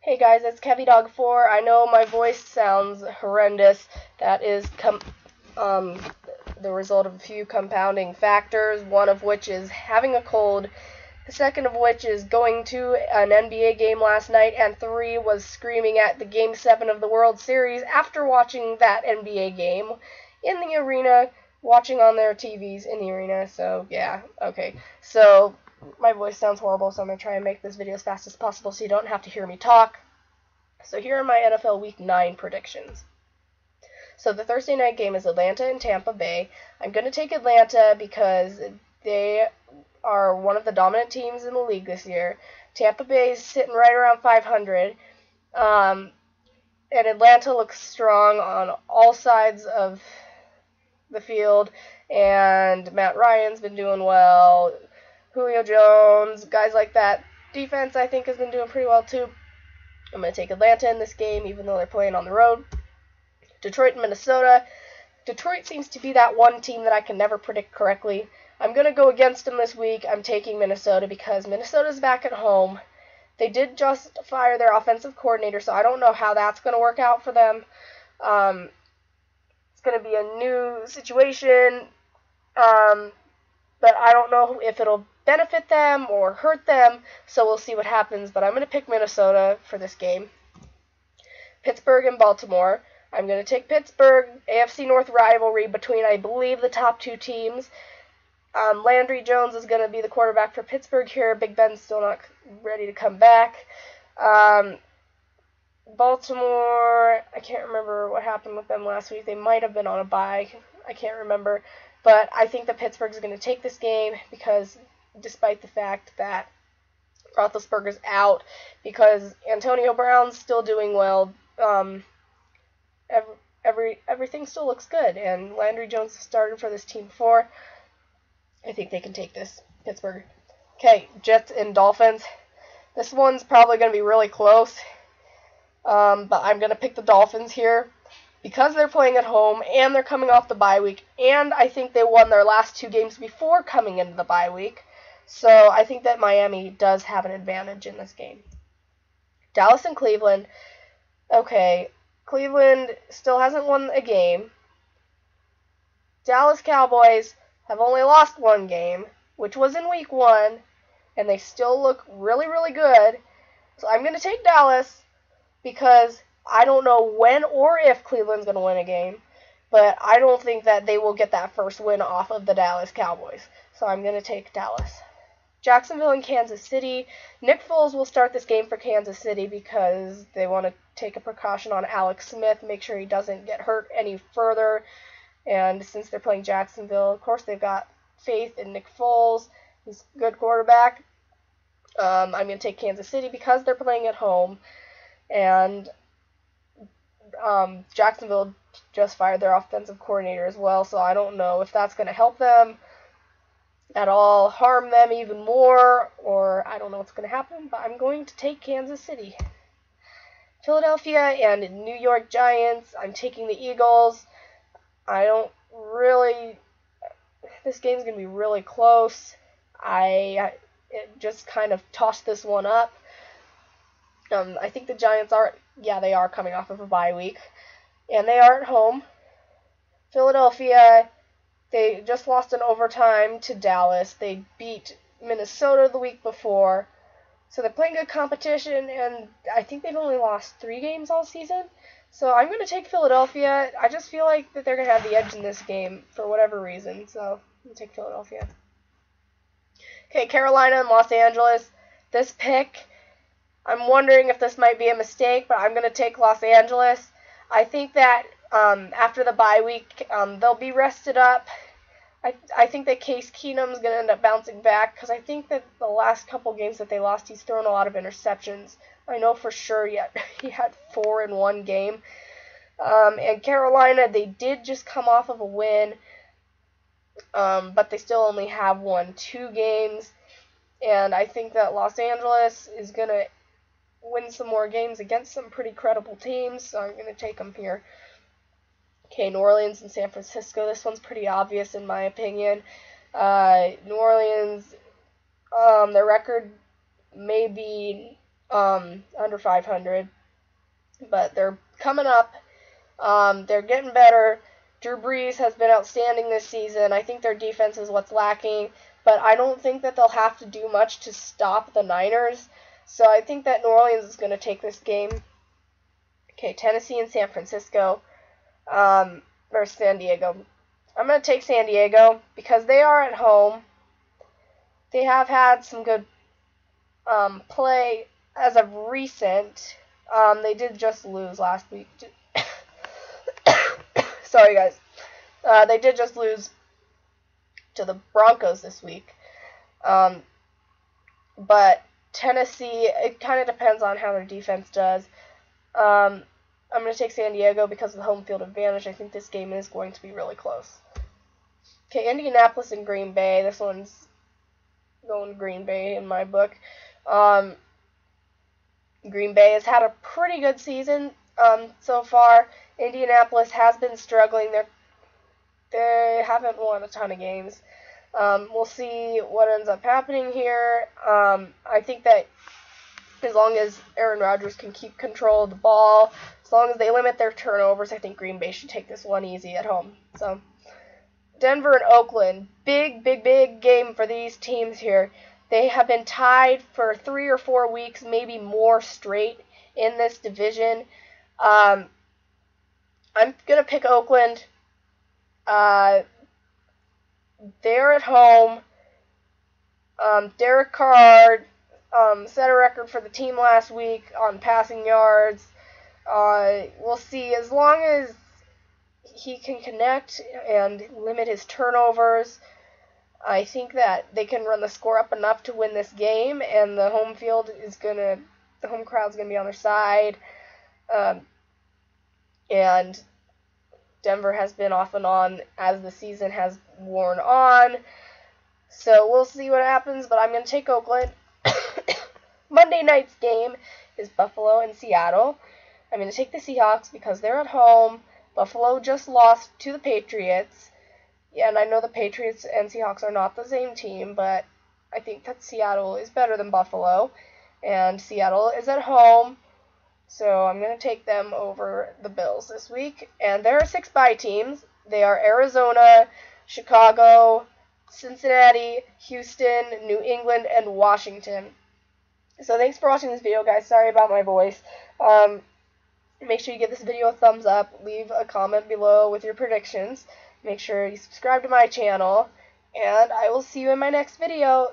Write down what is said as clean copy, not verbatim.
Hey guys, it's KevyDog4. I know my voice sounds horrendous. That is um, the result of a few compounding factors, one of which is having a cold, the second of which is going to an NBA game last night, and three was screaming at the Game 7 of the World Series after watching that NBA game in the arena, watching on their TVs in the arena. So, yeah, okay. So, my voice sounds horrible, so I'm going to try and make this video as fast as possible so you don't have to hear me talk. So here are my NFL Week 9 predictions. So the Thursday night game is Atlanta and Tampa Bay. I'm going to take Atlanta because they are one of the dominant teams in the league this year. Tampa Bay is sitting right around 500. And Atlanta looks strong on all sides of the field. And Matt Ryan's been doing well. Julio Jones, guys like that. Defense, I think, has been doing pretty well, too. I'm going to take Atlanta in this game, even though they're playing on the road. Detroit and Minnesota. Detroit seems to be that one team that I can never predict correctly. I'm going to go against them this week. I'm taking Minnesota because Minnesota's back at home. They did just fire their offensive coordinator, so I don't know how that's going to work out for them. It's going to be a new situation, but I don't know if it'll benefit them or hurt them, so we'll see what happens. But I'm going to pick Minnesota for this game. Pittsburgh and Baltimore. I'm going to take Pittsburgh. AFC North rivalry between, I believe, the top two teams. Landry Jones is going to be the quarterback for Pittsburgh here. Big Ben's still not ready to come back. Baltimore, I can't remember what happened with them last week. They might have been on a bye. I can't remember. But I think that Pittsburgh's going to take this game because despite the fact that Roethlisberger's out, because Antonio Brown's still doing well, everything still looks good, and Landry Jones started for this team before. I think they can take this, Pittsburgh. Okay, Jets and Dolphins. This one's probably going to be really close, but I'm going to pick the Dolphins here because they're playing at home, and they're coming off the bye week, and I think they won their last two games before coming into the bye week. So I think that Miami does have an advantage in this game. Dallas and Cleveland. Okay, Cleveland still hasn't won a game. Dallas Cowboys have only lost one game, which was in week 1, and they still look really, really good. So I'm going to take Dallas because I don't know when or if Cleveland's going to win a game, but I don't think that they will get that first win off of the Dallas Cowboys. So I'm going to take Dallas. Jacksonville and Kansas City. Nick Foles will start this game for Kansas City because they want to take a precaution on Alex Smith, make sure he doesn't get hurt any further. And since they're playing Jacksonville, of course, they've got faith in Nick Foles. He's a good quarterback. I'm going to take Kansas City because they're playing at home. And Jacksonville just fired their offensive coordinator as well, so I don't know if that's going to help them at all, harm them even more, or I don't know what's going to happen, but I'm going to take Kansas City. Philadelphia and New York Giants. I'm taking the Eagles. This game's going to be really close. I just kind of tossed this one up. I think the Giants they are coming off of a bye week, and they are at home. Philadelphia, they just lost in overtime to Dallas. They beat Minnesota the week before, so they're playing good competition, and I think they've only lost 3 games all season. So I'm going to take Philadelphia. I just feel like that they're going to have the edge in this game for whatever reason, so I'm going to take Philadelphia. Okay, Carolina and Los Angeles. This pick, I'm wondering if this might be a mistake, but I'm going to take Los Angeles. I think that after the bye week, they'll be rested up. I think that Case Keenum's going to end up bouncing back because I think that the last couple games that they lost, he's thrown a lot of interceptions. I know for sure he had 4 in one game. And Carolina, they did just come off of a win, but they still only have won 2 games. And I think that Los Angeles is going to win some more games against some pretty credible teams, so I'm going to take them here. Okay, New Orleans and San Francisco. This one's pretty obvious in my opinion. New Orleans, their record may be under 500. But they're coming up. They're getting better. Drew Brees has been outstanding this season. I think their defense is what's lacking, but I don't think that they'll have to do much to stop the Niners. So I think that New Orleans is going to take this game. Okay, Tennessee and San Francisco versus San Diego. I'm going to take San Diego because they are at home. They have had some good play as of recent. They did just lose last week. Sorry, guys. They did just lose to the Broncos this week. But Tennessee, it kind of depends on how their defense does. I'm going to take San Diego because of the home field advantage. I think this game is going to be really close. Okay, Indianapolis and Green Bay. This one's going to Green Bay in my book. Green Bay has had a pretty good season so far. Indianapolis has been struggling. They haven't won a ton of games. We'll see what ends up happening here. I think that as long as Aaron Rodgers can keep control of the ball, as long as they limit their turnovers, I think Green Bay should take this one easy at home. So, Denver and Oakland. Big game for these teams here. They have been tied for 3 or 4 weeks, maybe more straight in this division. I'm going to pick Oakland. They're at home. Derek Carr set a record for the team last week on passing yards. We'll see. As long as he can connect and limit his turnovers, I think that they can run the score up enough to win this game, and the home crowd's gonna be on their side. And Denver has been off and on as the season has worn on. So we'll see what happens, but I'm going to take Oakland. Monday night's game is Buffalo and Seattle. I'm going to take the Seahawks because they're at home. Buffalo just lost to the Patriots. Yeah, and I know the Patriots and Seahawks are not the same team, but I think that Seattle is better than Buffalo. And Seattle is at home. So I'm going to take them over the Bills this week. And there are 6 bye teams. They are Arizona, Chicago, Cincinnati, Houston, New England, and Washington. So thanks for watching this video, guys. Sorry about my voice. Make sure you give this video a thumbs up. Leave a comment below with your predictions. Make sure you subscribe to my channel. And I will see you in my next video.